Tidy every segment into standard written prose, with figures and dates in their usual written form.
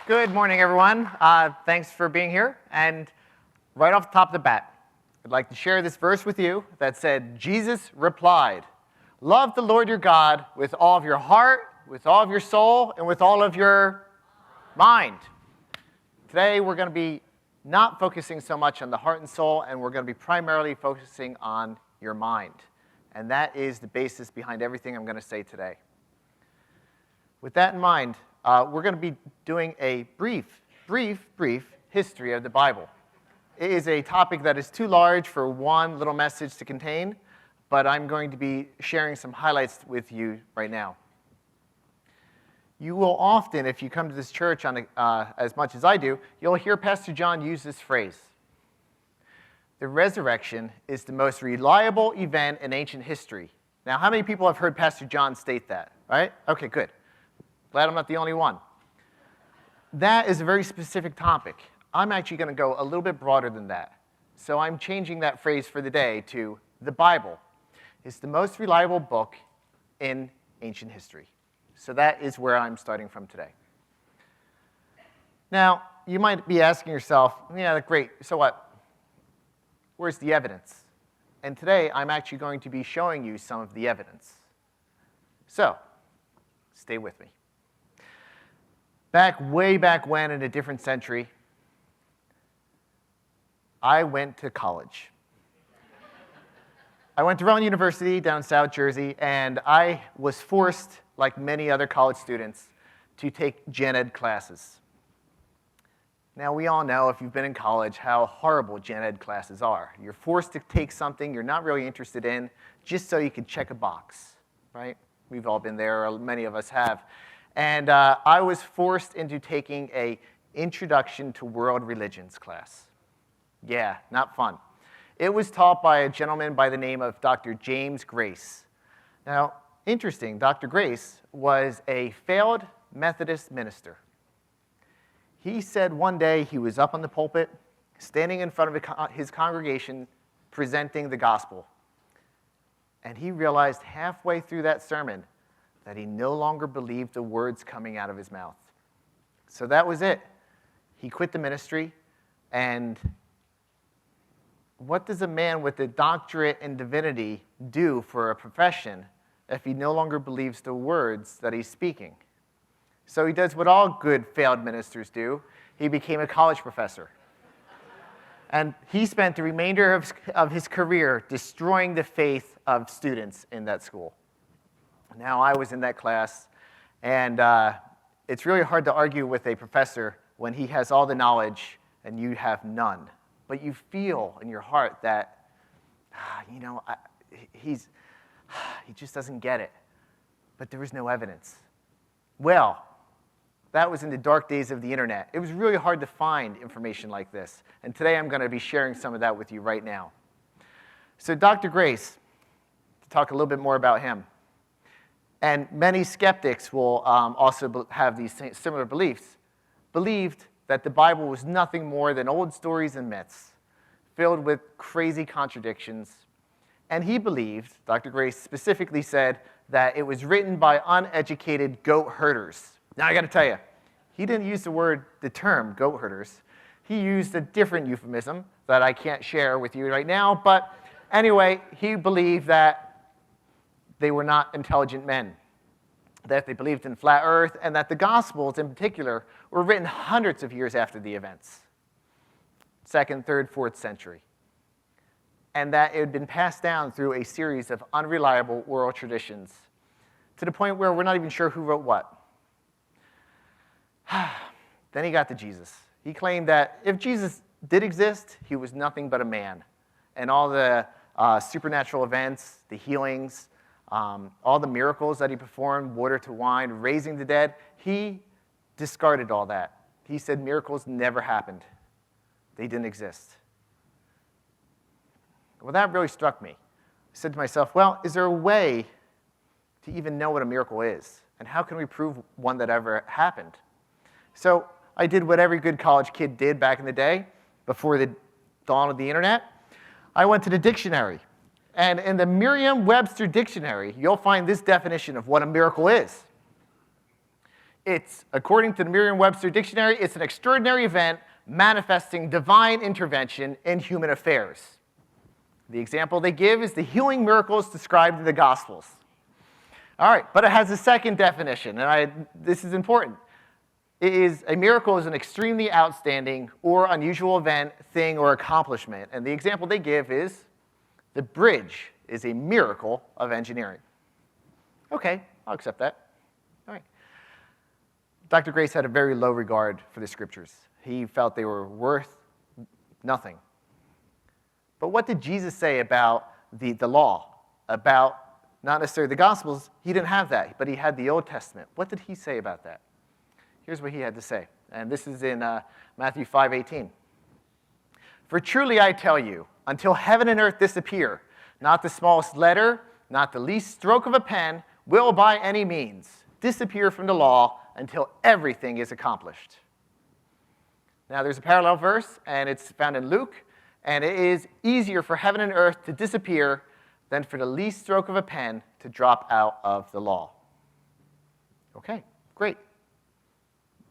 Good morning, everyone. Thanks for being here. And right off the top of the bat, I'd like to share this verse with you that said, Jesus replied, "Love the Lord your God with all of your heart, with all of your soul, and with all of your mind." Today, we're going to be not focusing so much on the heart and soul, and we're going to be primarily focusing on your mind. And that is the basis behind everything I'm going to say today. With that in mind, we're going to be doing a brief history of the Bible. It is a topic that is too large for one little message to contain, but I'm going to be sharing some highlights with you right now. You will often, if you come to this church as much as I do, you'll hear Pastor John use this phrase. The resurrection is the most reliable event in ancient history. Now, how many people have heard Pastor John state that, right? Okay, good. Glad I'm not the only one. That is a very specific topic. I'm actually going to go a little bit broader than that. So I'm changing that phrase for the day to the Bible is the most reliable book in ancient history. So that is where I'm starting from today. Now, you might be asking yourself, yeah, great, so what? Where's the evidence? And today, I'm actually going to be showing you some of the evidence. So, stay with me. Way back when, in a different century, I went to college. I went to Rowan University down in South Jersey, and I was forced, like many other college students, to take gen ed classes. Now, we all know, if you've been in college, how horrible gen ed classes are. You're forced to take something you're not really interested in just so you can check a box, right? We've all been there, or many of us have. And I was forced into taking an Introduction to World Religions class. Yeah, not fun. It was taught by a gentleman by the name of Dr. James Grace. Now, interesting, Dr. Grace was a failed Methodist minister. He said one day he was up on the pulpit, standing in front of his congregation, presenting the gospel. And he realized halfway through that sermon that he no longer believed the words coming out of his mouth. So that was it. He quit the ministry, and what does a man with a doctorate in divinity do for a profession if he no longer believes the words that he's speaking? So he does what all good failed ministers do. He became a college professor. And he spent the remainder of his career destroying the faith of students in that school. Now, I was in that class, and it's really hard to argue with a professor when he has all the knowledge and you have none. But you feel in your heart that, he just doesn't get it. But there was no evidence. Well, that was in the dark days of the internet. It was really hard to find information like this. And today I'm going to be sharing some of that with you right now. So Dr. Grace, to talk a little bit more about him. And many skeptics will also have these similar beliefs, believed that the Bible was nothing more than old stories and myths, filled with crazy contradictions. And he believed, Dr. Grace specifically said, that it was written by uneducated goat herders. Now, I got to tell you, he didn't use the term goat herders. He used a different euphemism that I can't share with you right now. But anyway, he believed that they were not intelligent men, that they believed in flat earth, and that the Gospels in particular were written hundreds of years after the events, 2nd, 3rd, 4th century, and that it had been passed down through a series of unreliable oral traditions to the point where we're not even sure who wrote what. Then he got to Jesus. He claimed that if Jesus did exist, he was nothing but a man, and all the supernatural events, the healings, all the miracles that he performed, water to wine, raising the dead, he discarded all that. He said miracles never happened. They didn't exist. Well, that really struck me. I said to myself, well, is there a way to even know what a miracle is? And how can we prove one that ever happened? So I did what every good college kid did back in the day, before the dawn of the internet. I went to the dictionary. And in the Merriam-Webster dictionary, you'll find this definition of what a miracle is. It's, according to the Merriam-Webster Dictionary, it's an extraordinary event manifesting divine intervention in human affairs. The example they give is the healing miracles described in the Gospels. All right, but it has a second definition, and this is important. A miracle is an extremely outstanding or unusual event, thing, or accomplishment. And the example they give is the bridge is a miracle of engineering. Okay, I'll accept that. All right. Dr. Grace had a very low regard for the scriptures. He felt they were worth nothing. But what did Jesus say about the law, about not necessarily the Gospels? He didn't have that, but he had the Old Testament. What did he say about that? Here's what he had to say, and this is in Matthew 5:18. For truly I tell you, until heaven and earth disappear, not the smallest letter, not the least stroke of a pen will by any means disappear from the law until everything is accomplished. Now there's a parallel verse, and it's found in Luke, and it is easier for heaven and earth to disappear than for the least stroke of a pen to drop out of the law. Okay, great.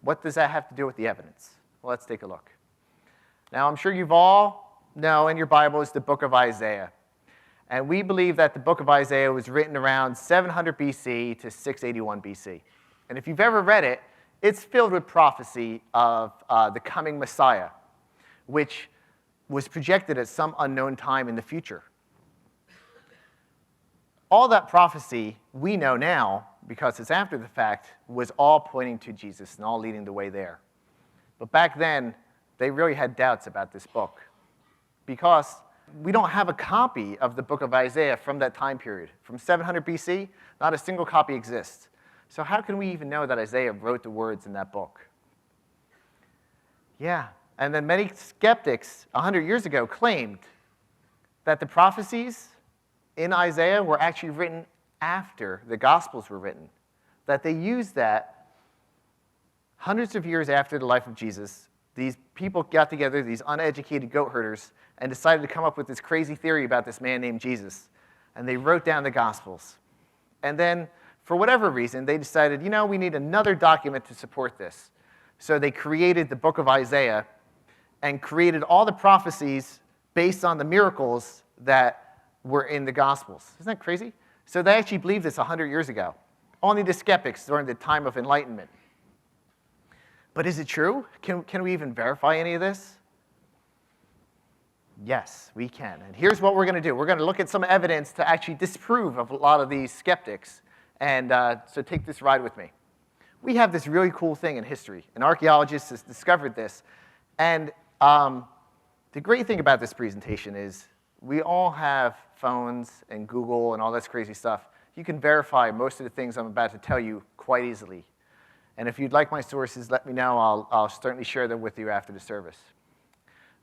What does that have to do with the evidence? Well, let's take a look. Now, I'm sure you've all know in your Bible is the book of Isaiah. And we believe that the book of Isaiah was written around 700 BC to 681 BC. And if you've ever read it, it's filled with prophecy of the coming Messiah, which was projected at some unknown time in the future. All that prophecy we know now, because it's after the fact, was all pointing to Jesus and all leading the way there. But back then, they really had doubts about this book because we don't have a copy of the book of Isaiah from that time period. From 700 BC, not a single copy exists. So how can we even know that Isaiah wrote the words in that book? Yeah, and then many skeptics 100 years ago claimed that the prophecies in Isaiah were actually written after the Gospels were written, that they used that hundreds of years after the life of Jesus. These people got together, these uneducated goat herders, and decided to come up with this crazy theory about this man named Jesus. And they wrote down the Gospels. And then, for whatever reason, they decided, we need another document to support this. So they created the book of Isaiah and created all the prophecies based on the miracles that were in the Gospels. Isn't that crazy? So they actually believed this 100 years ago. Only the skeptics during the time of Enlightenment. But is it true? Can we even verify any of this? Yes, we can. And here's what we're going to do. We're going to look at some evidence to actually disprove of a lot of these skeptics. And so take this ride with me. We have this really cool thing in history. An archaeologist has discovered this. And the great thing about this presentation is we all have phones and Google and all this crazy stuff. You can verify most of the things I'm about to tell you quite easily. And if you'd like my sources, let me know. I'll certainly share them with you after the service.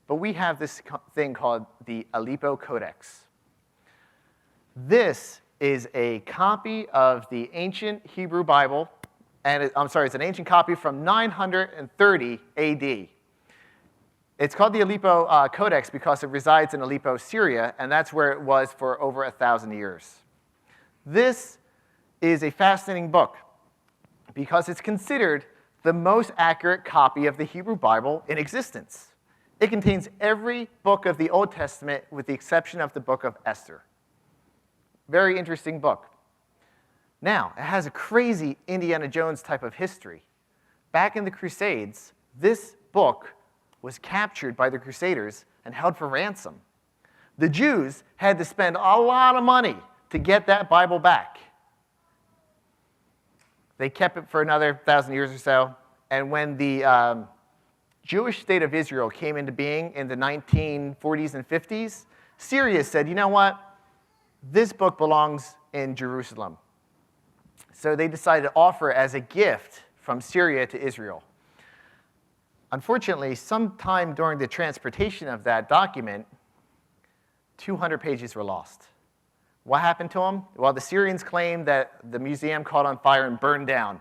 But we have this thing called the Aleppo Codex. This is a copy of the ancient Hebrew Bible, and it's an ancient copy from 930 AD. It's called the Aleppo Codex because it resides in Aleppo, Syria, and that's where it was for over 1,000 years. This is a fascinating book because it's considered the most accurate copy of the Hebrew Bible in existence. It contains every book of the Old Testament with the exception of the book of Esther. Very interesting book. Now, it has a crazy Indiana Jones type of history. Back in the Crusades, this book was captured by the Crusaders and held for ransom. The Jews had to spend a lot of money to get that Bible back. They kept it for another 1,000 years or so, and when the Jewish state of Israel came into being in the 1940s and 50s, Syria said, you know what? This book belongs in Jerusalem. So they decided to offer it as a gift from Syria to Israel. Unfortunately, sometime during the transportation of that document, 200 pages were lost. What happened to them? Well, the Syrians claimed that the museum caught on fire and burned down.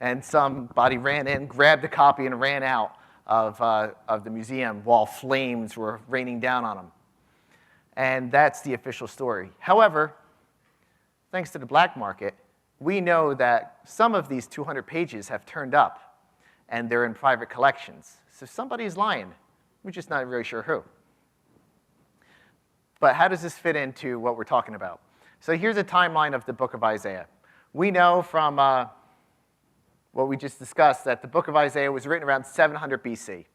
And somebody ran in, grabbed the copy, and ran out of the museum while flames were raining down on them. And that's the official story. However, thanks to the black market, we know that some of these 200 pages have turned up, and they're in private collections. So somebody's lying. We're just not really sure who. But how does this fit into what we're talking about? So here's a timeline of the book of Isaiah. We know from what we just discussed that the book of Isaiah was written around 700 BC.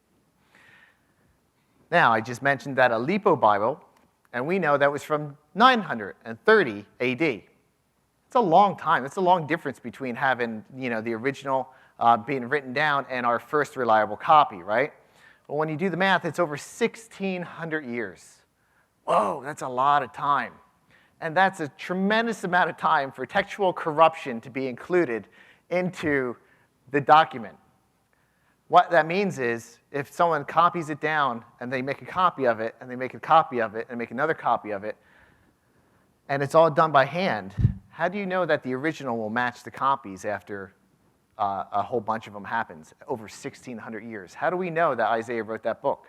Now, I just mentioned that Aleppo Bible, and we know that was from 930 AD. It's a long time. It's a long difference between having the original being written down and our first reliable copy, right? But when you do the math, it's over 1,600 years. Whoa, that's a lot of time. And that's a tremendous amount of time for textual corruption to be included into the document. What that means is if someone copies it down and they make a copy of it, and they make a copy of it, and make another copy of it, and it's all done by hand, how do you know that the original will match the copies after a whole bunch of them happens over 1,600 years? How do we know that Isaiah wrote that book?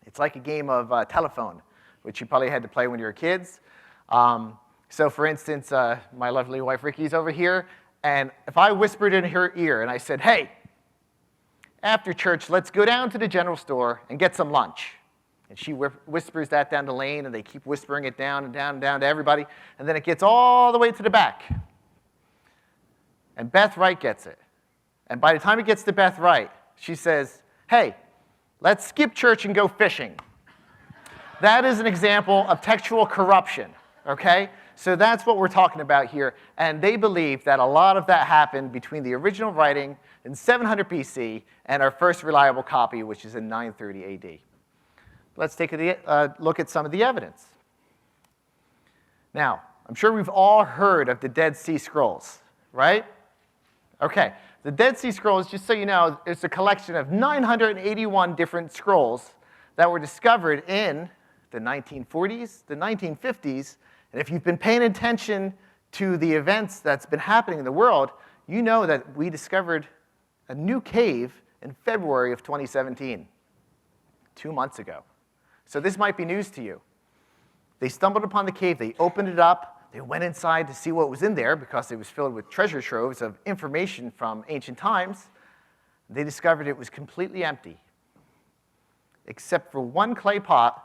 It's like a game of telephone, which you probably had to play when you were kids. So for instance, my lovely wife Ricky's over here, and if I whispered in her ear and I said, hey, after church, let's go down to the general store and get some lunch. And she whispers that down the lane, and they keep whispering it down and down and down to everybody, and then it gets all the way to the back. And Beth Wright gets it. And by the time it gets to Beth Wright, she says, hey, let's skip church and go fishing. That is an example of textual corruption, okay? So that's what we're talking about here. And they believe that a lot of that happened between the original writing in 700 BC and our first reliable copy, which is in 930 AD. Let's take a look at some of the evidence. Now, I'm sure we've all heard of the Dead Sea Scrolls, right? Okay, the Dead Sea Scrolls, just so you know, it's a collection of 981 different scrolls that were discovered in the 1940s, the 1950s, and if you've been paying attention to the events that's been happening in the world, you know that we discovered a new cave in February of 2017, 2 months ago. So this might be news to you. They stumbled upon the cave, they opened it up, they went inside to see what was in there because it was filled with treasure troves of information from ancient times. They discovered it was completely empty, except for one clay pot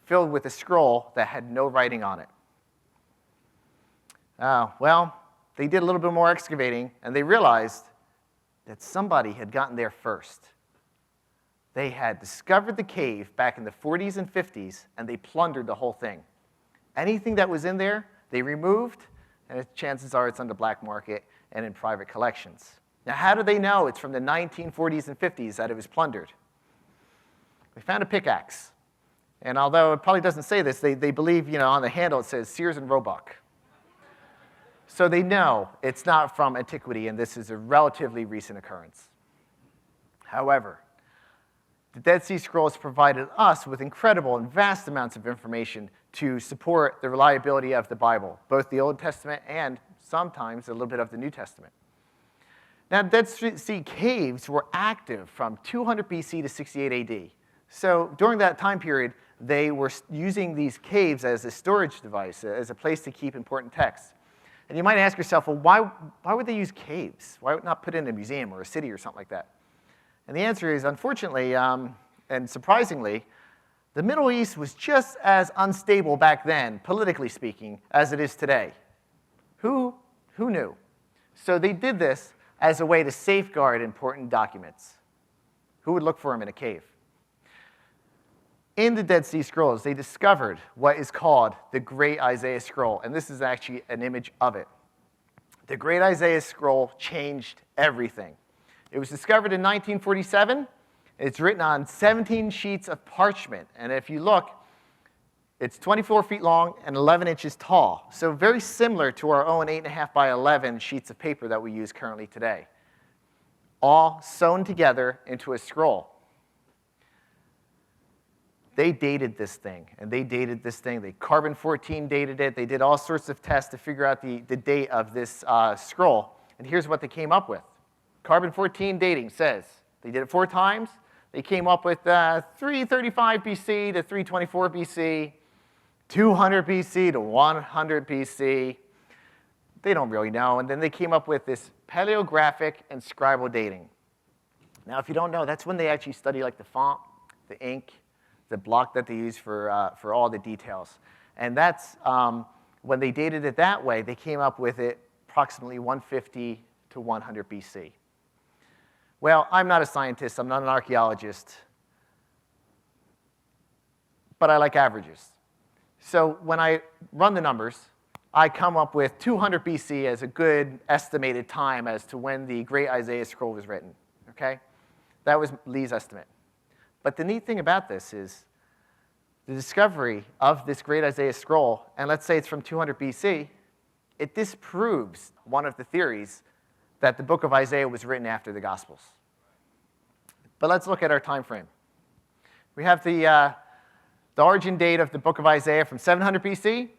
filled with a scroll that had no writing on it. Well, they did a little bit more excavating, and they realized that somebody had gotten there first. They had discovered the cave back in the 40s and 50s, and they plundered the whole thing. Anything that was in there, they removed, and chances are it's on the black market and in private collections. Now, how do they know it's from the 1940s and 50s that it was plundered? They found a pickaxe. And although it probably doesn't say this, they believe, on the handle it says Sears and Roebuck. So they know it's not from antiquity, and this is a relatively recent occurrence. However, the Dead Sea Scrolls provided us with incredible and vast amounts of information to support the reliability of the Bible, both the Old Testament and sometimes a little bit of the New Testament. Now, Dead Sea caves were active from 200 BC to 68 AD. So during that time period, they were using these caves as a storage device, as a place to keep important texts. And you might ask yourself, well, why would they use caves? Why not put it in a museum or a city or something like that? And the answer is, unfortunately, and surprisingly, the Middle East was just as unstable back then, politically speaking, as it is today. Who knew? So they did this as a way to safeguard important documents. Who would look for them in a cave? In the Dead Sea Scrolls, they discovered what is called the Great Isaiah Scroll, and this is actually an image of it. The Great Isaiah Scroll changed everything. It was discovered in 1947. It's written on 17 sheets of parchment, and if you look, it's 24 feet long and 11 inches tall, so very similar to our own 8.5 by 11 sheets of paper that we use currently today, all sewn together into a scroll. They dated this thing, and they dated this thing. They carbon-14 dated it. They did all sorts of tests to figure out the date of this scroll, and here's what they came up with. Carbon-14 dating says, they did it 4 times. They came up with 335 BC to 324 BC, 200 BC to 100 BC. They don't really know. And then they came up with this paleographic and scribal dating. Now, if you don't know, that's when they actually study like the font, the ink, the block that they use for all the details. And that's when they dated it that way, they came up with it approximately 150 to 100 BC. Well, I'm not a scientist, I'm not an archaeologist, but I like averages. So when I run the numbers, I come up with 200 BC as a good estimated time as to when the great Isaiah scroll was written, okay? That was Lee's estimate. But the neat thing about this is the discovery of this great Isaiah scroll, and let's say it's from 200 BC, it disproves one of the theories that the book of Isaiah was written after the Gospels. But let's look at our time frame. We have the origin date of the book of Isaiah from 700 BC.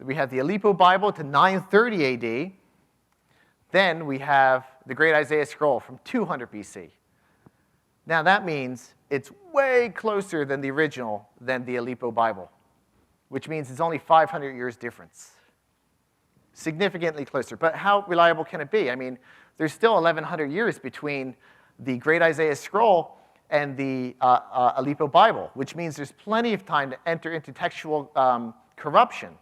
We have the Aleppo Bible to 930 AD. Then we have the great Isaiah scroll from 200 BC. Now that means it's way closer than the original than the Aleppo Bible, which means it's only 500 years difference. Significantly closer. But how reliable can it be? I mean, there's still 1,100 years between the great Isaiah scroll and the Aleppo Bible, which means there's plenty of time to enter into textual corruption.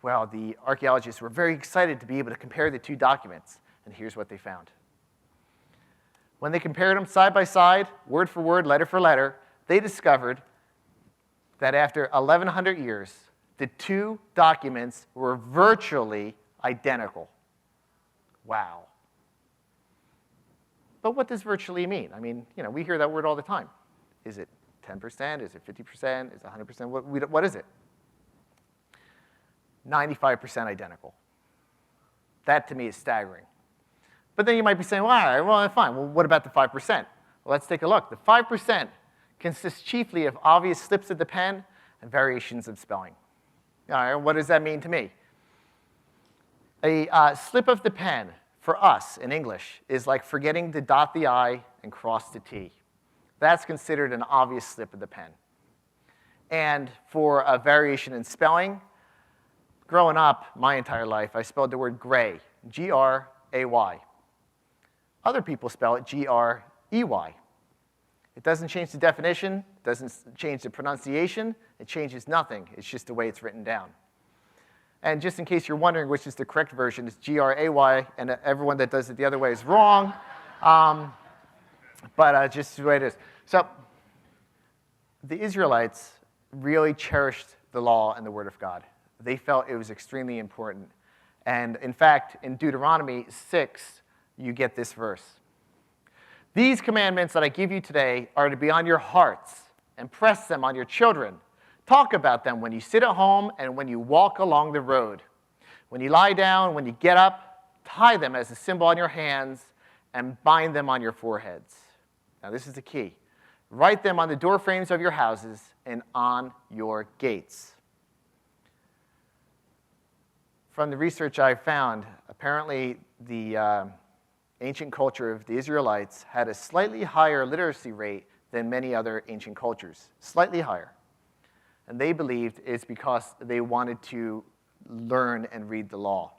Well, the archaeologists were very excited to be able to compare the two documents, and here's what they found. When they compared them side by side, word for word, letter for letter, they discovered that after 1,100 years, the two documents were virtually identical. Wow. But what does virtually mean? I mean, you know, we hear that word all the time. Is it 10%? Is it 50%? Is it 100%? What is it? 95% identical. That, to me, is staggering. But then you might be saying, well, all right, well, fine. Well, what about the 5%? Well, let's take a look. The 5% consists chiefly of obvious slips of the pen and variations of spelling. All right, what does that mean to me? A slip of the pen, for us in English, is like forgetting to dot the I and cross the T. That's considered an obvious slip of the pen. And for a variation in spelling, growing up my entire life, I spelled the word gray, G-R-A-Y. Other people spell it G-R-E-Y. It doesn't change the definition, doesn't change the pronunciation, it changes nothing. It's just the way it's written down. And just in case you're wondering which is the correct version, it's G-R-A-Y, and everyone that does it the other way is wrong. But just the way it is. So the Israelites really cherished the law and the Word of God. They felt it was extremely important. And in fact, in Deuteronomy 6, you get this verse. These commandments that I give you today are to be on your hearts, and press them on your children. Talk about them when you sit at home and when you walk along the road. When you lie down, when you get up, tie them as a symbol on your hands and bind them on your foreheads. Now this is the key. Write them on the door frames of your houses and on your gates. From the research I found, apparently the ancient culture of the Israelites had a slightly higher literacy rate than many other ancient cultures, slightly higher. And they believed it's because they wanted to learn and read the law.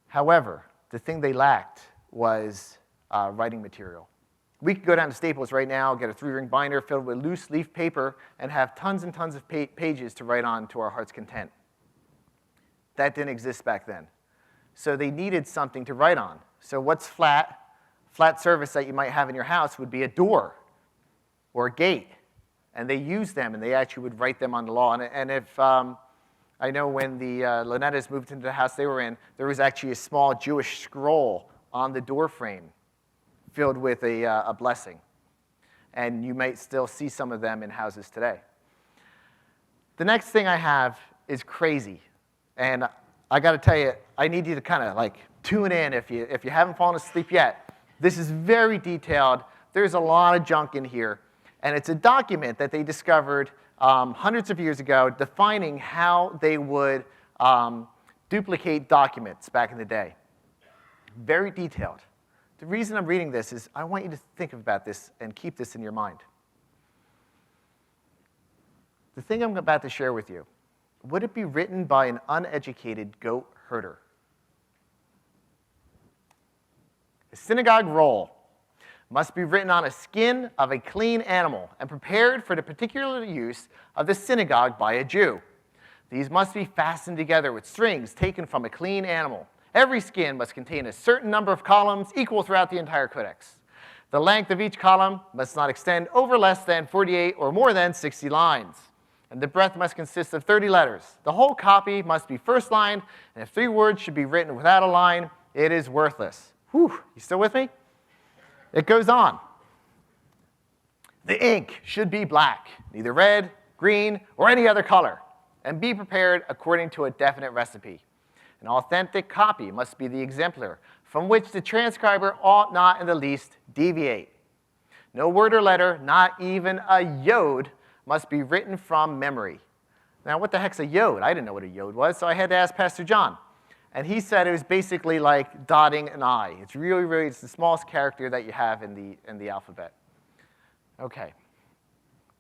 However, the thing they lacked was writing material. We could go down to Staples right now, get a 3-ring binder filled with loose leaf paper, and have tons and tons of pages to write on to our heart's content. That didn't exist back then. So they needed something to write on. So what's flat? Flat surface that you might have in your house would be a door or a gate. And they used them, and they actually would write them on the law. And if I know when the Lonettas moved into the house they were in, there was actually a small Jewish scroll on the door frame filled with a blessing. And you might still see some of them in houses today. The next thing I have is crazy. And I got to tell you, I need you to kind of like tune in if you haven't fallen asleep yet. This is very detailed. There's a lot of junk in here. And it's a document that they discovered hundreds of years ago defining how they would duplicate documents back in the day. Very detailed. The reason I'm reading this is I want you to think about this and keep this in your mind. The thing I'm about to share with you would it be written by an uneducated goat herder? A synagogue roll must be written on a skin of a clean animal and prepared for the particular use of the synagogue by a Jew. These must be fastened together with strings taken from a clean animal. Every skin must contain a certain number of columns equal throughout the entire codex. The length of each column must not extend over less than 48 or more than 60 lines. And the breadth must consist of 30 letters. The whole copy must be first-lined, and if 3 words should be written without a line, it is worthless. Whew, you still with me? It goes on. The ink should be black, neither red, green, or any other color, and be prepared according to a definite recipe. An authentic copy must be the exemplar from which the transcriber ought not in the least deviate. No word or letter, not even a yod, must be written from memory. Now, what the heck's a yod? I didn't know what a yod was, so I had to ask Pastor John. And he said it was basically like dotting an I. It's really, it's the smallest character that you have in the alphabet. Okay.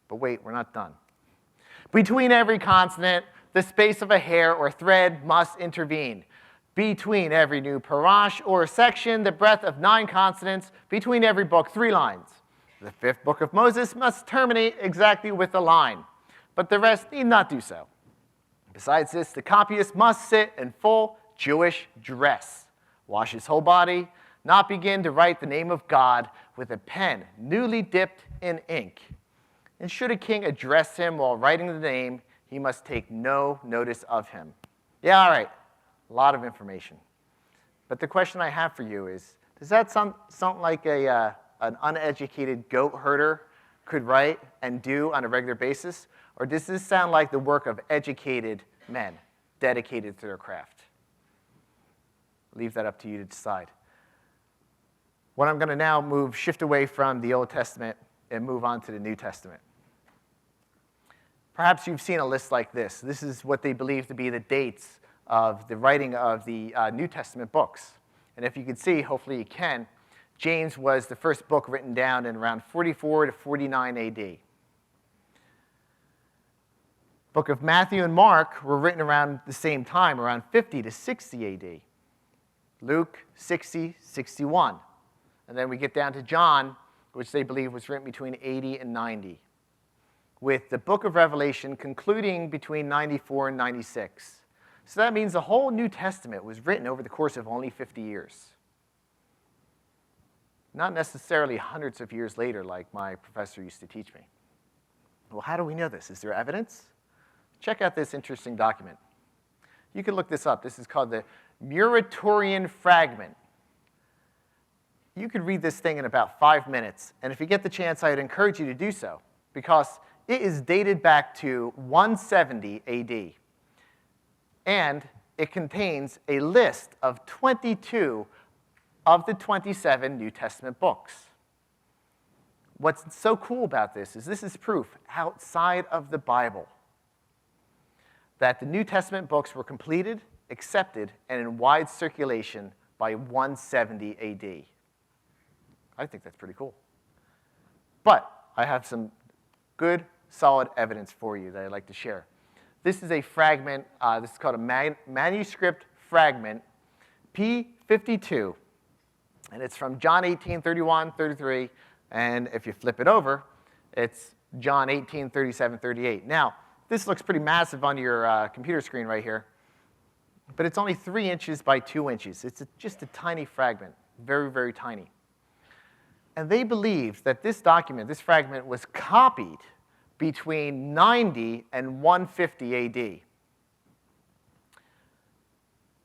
But wait, we're not done. Between every consonant, the space of a hair or thread must intervene. Between every new parash or section, the breadth of 9 consonants. Between every book, 3 lines. The 5th book of Moses must terminate exactly with a line, but the rest need not do so. Besides this, the copyist must sit in full Jewish dress, wash his whole body, not begin to write the name of God with a pen newly dipped in ink. And should a king address him while writing the name, he must take no notice of him. Yeah, all right, a lot of information. But the question I have for you is, does that sound like an uneducated goat herder could write and do on a regular basis? Or does this sound like the work of educated men dedicated to their craft? Leave that up to you to decide. What I'm going to now shift away from the Old Testament and move on to the New Testament. Perhaps you've seen a list like this. This is what they believe to be the dates of the writing of the New Testament books. And if you can see, hopefully you can, James was the first book written down in around 44 to 49 AD. Book of Matthew and Mark were written around the same time, around 50 to 60 AD. Luke, 60, 61. And then we get down to John, which they believe was written between 80 and 90, with the book of Revelation concluding between 94 and 96. So that means the whole New Testament was written over the course of only 50 years. Not necessarily hundreds of years later like my professor used to teach me. Well, how do we know this? Is there evidence? Check out this interesting document. You can look this up. This is called the Muratorian Fragment. You could read this thing in about 5 minutes, and if you get the chance, I'd encourage you to do so, because it is dated back to 170 AD, and it contains a list of 22 of the 27 New Testament books. What's so cool about this is proof outside of the Bible that the New Testament books were completed, accepted, and in wide circulation by 170 AD. I think that's pretty cool. But I have some good, solid evidence for you that I'd like to share. This is a fragment. This is called a manuscript fragment, P52. And it's from John 18, 31, 33. And if you flip it over, it's John 18, 37, 38. Now, this looks pretty massive on your computer screen right here. But it's only 3 inches by 2 inches. It's just a tiny fragment, very, very tiny. And they believe that this document, this fragment, was copied between 90 and 150 AD.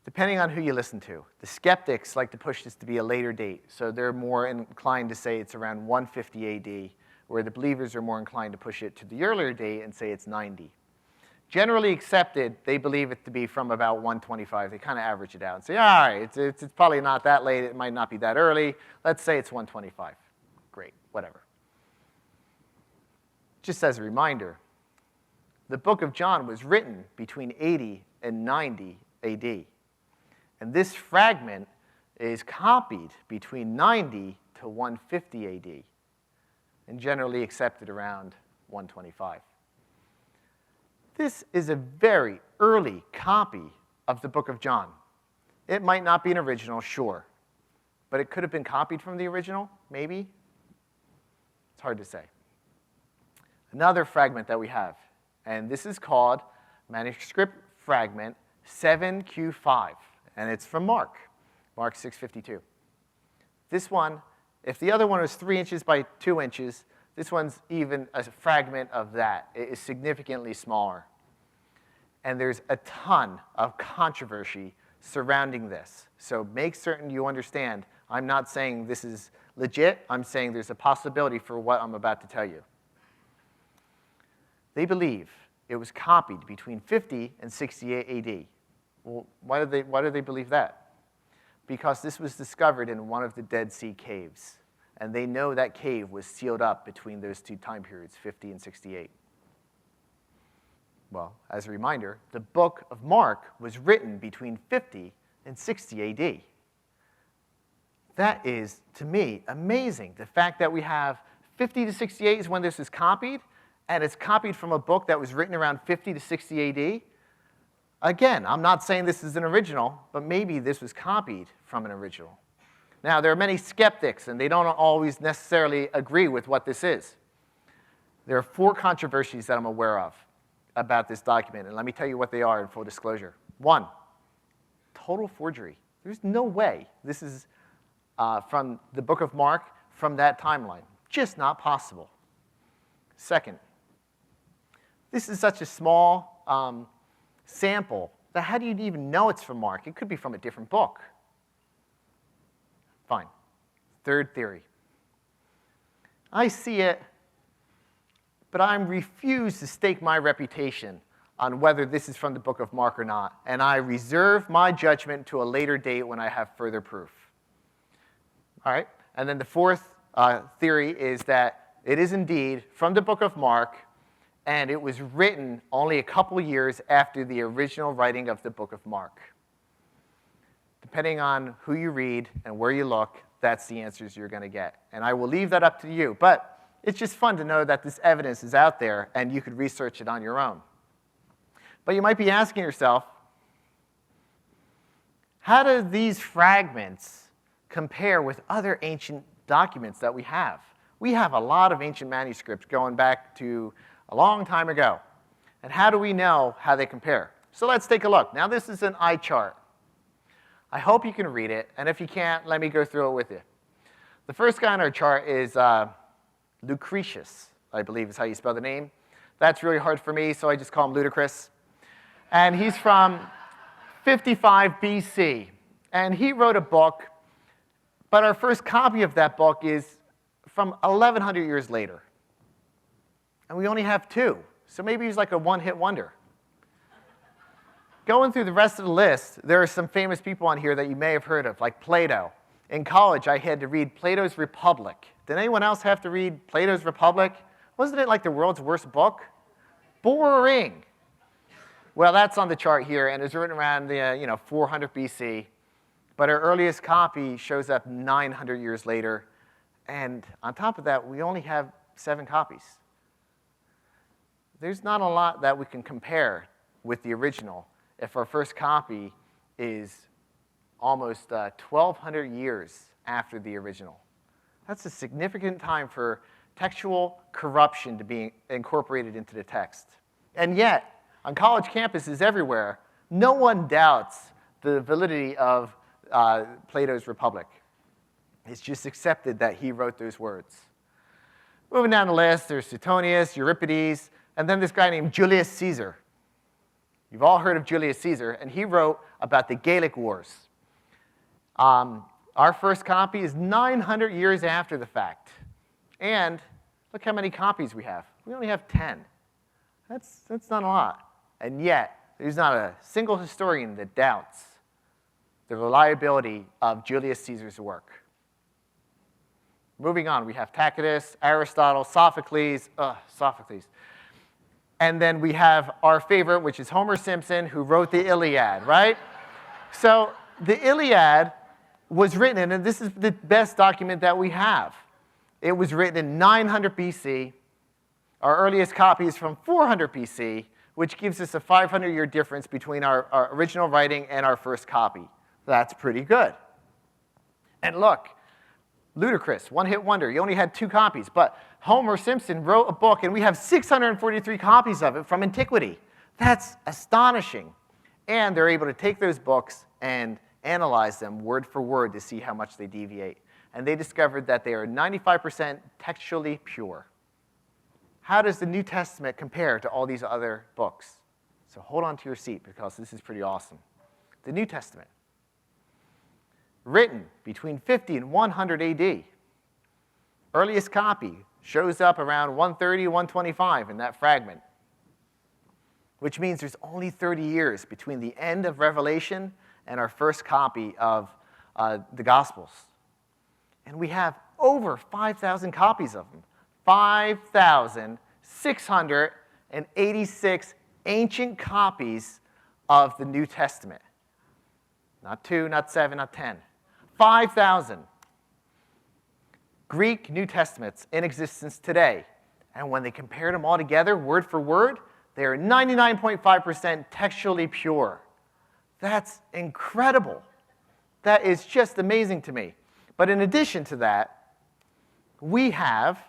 Depending on who you listen to. The skeptics like to push this to be a later date, so they're more inclined to say it's around 150 AD, where the believers are more inclined to push it to the earlier date and say it's 90. Generally accepted, they believe it to be from about 125. They kind of average it out and say, all right, it's probably not that late. It might not be that early. Let's say it's 125. Great, whatever. Just as a reminder, the book of John was written between 80 and 90 AD. And this fragment is copied between 90 to 150 AD and generally accepted around 125. This is a very early copy of the book of John. It might not be an original, sure, but it could have been copied from the original, maybe. It's hard to say. Another fragment that we have, and this is called manuscript fragment 7Q5, and it's from Mark 6:52. This one, if the other one was 3 inches by 2 inches, this one's even a fragment of that. It is significantly smaller. And there's a ton of controversy surrounding this. So make certain you understand, I'm not saying this is legit. I'm saying there's a possibility for what I'm about to tell you. They believe it was copied between 50 and 68 AD. Well, why do they believe that? Because this was discovered in one of the Dead Sea caves. And they know that cave was sealed up between those two time periods, 50 and 68. Well, as a reminder, the book of Mark was written between 50 and 60 AD. That is, to me, amazing. The fact that we have 50 to 68 is when this is copied, and it's copied from a book that was written around 50 to 60 AD. Again, I'm not saying this is an original, but maybe this was copied from an original. Now, there are many skeptics, and they don't always necessarily agree with what this is. There are 4 controversies that I'm aware of about this document, and let me tell you what they are in full disclosure. 1, total forgery. There's no way this is from the book of Mark from that timeline. Just not possible. 2nd, this is such a small sample that how do you even know it's from Mark? It could be from a different book. Fine. 3rd theory. I see it, but I refuse to stake my reputation on whether this is from the book of Mark or not, and I reserve my judgment to a later date when I have further proof. All right? And then the 4th theory is that it is indeed from the book of Mark, and it was written only a couple years after the original writing of the book of Mark. Depending on who you read and where you look, that's the answers you're going to get. And I will leave that up to you. But it's just fun to know that this evidence is out there and you could research it on your own. But you might be asking yourself, how do these fragments compare with other ancient documents that we have? We have a lot of ancient manuscripts going back to a long time ago. And how do we know how they compare? So let's take a look. Now this is an eye chart. I hope you can read it, and if you can't, let me go through it with you. The first guy on our chart is Lucretius, I believe is how you spell the name. That's really hard for me, so I just call him Ludicrous. And he's from 55 BC, and he wrote a book, but our first copy of that book is from 1,100 years later. And we only have 2, so maybe he's like a one-hit wonder. Going through the rest of the list, there are some famous people on here that you may have heard of, like Plato. In college, I had to read Plato's Republic. Did anyone else have to read Plato's Republic? Wasn't it like the world's worst book? Boring. Well, that's on the chart here, and it was written around the 400 BC. But our earliest copy shows up 900 years later. And on top of that, we only have 7 copies. There's not a lot that we can compare with the original if our first copy is almost 1,200 years after the original. That's a significant time for textual corruption to be incorporated into the text. And yet, on college campuses everywhere, no one doubts the validity of Plato's Republic. It's just accepted that he wrote those words. Moving down the list, there's Suetonius, Euripides, and then this guy named Julius Caesar. You've all heard of Julius Caesar, and he wrote about the Gallic Wars. Our first copy is 900 years after the fact. And look how many copies we have. We only have 10. That's not a lot. And yet, there's not a single historian that doubts the reliability of Julius Caesar's work. Moving on, we have Tacitus, Aristotle, Sophocles. And then we have our favorite, which is Homer Simpson, who wrote the Iliad, right? So the Iliad was written, and this is the best document that we have. It was written in 900 BC. Our earliest copy is from 400 BC, which gives us a 500-year difference between our original writing and our first copy. That's pretty good. And look, ludicrous, one-hit wonder. He only had 2 copies, but Homer Simpson wrote a book, and we have 643 copies of it from antiquity. That's astonishing. And they're able to take those books and analyze them word for word to see how much they deviate. And they discovered that they are 95% textually pure. How does the New Testament compare to all these other books? So hold on to your seat, because this is pretty awesome. The New Testament, written between 50 and 100 AD. Earliest copy shows up around 130, 125 in that fragment, which means there's only 30 years between the end of Revelation and our first copy of the Gospels. And we have over 5,000 copies of them. 5,686 ancient copies of the New Testament. Not 2, not 7, not 10. 5,000 Greek New Testaments in existence today. And when they compared them all together, word for word, they are 99.5% textually pure. That's incredible. That is just amazing to me. But in addition to that, we have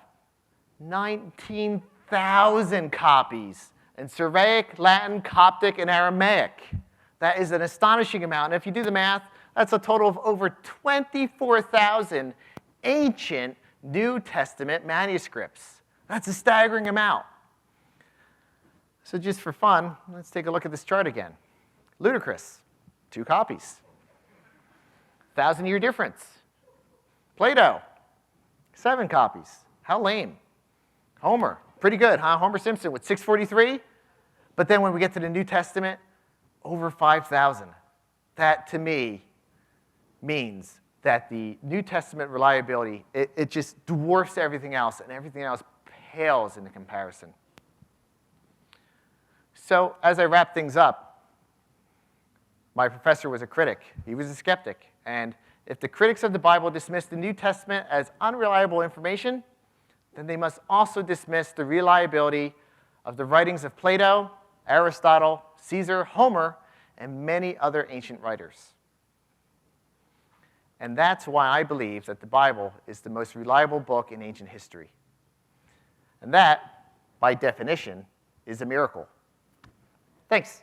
19,000 copies in Syriac, Latin, Coptic, and Aramaic. That is an astonishing amount. And if you do the math, that's a total of over 24,000 ancient New Testament manuscripts. That's a staggering amount. So just for fun, let's take a look at this chart again. Ludicrous, 2 copies. 1,000-year difference. Plato, 7 copies. How lame. Homer, pretty good, huh? Homer Simpson with 643. But then when we get to the New Testament, over 5,000. That, to me, means that the New Testament reliability, it just dwarfs everything else, and everything else pales into comparison. So as I wrap things up, my professor was a critic. He was a skeptic. And if the critics of the Bible dismiss the New Testament as unreliable information, then they must also dismiss the reliability of the writings of Plato, Aristotle, Caesar, Homer, and many other ancient writers. And that's why I believe that the Bible is the most reliable book in ancient history. And that, by definition, is a miracle. Thanks.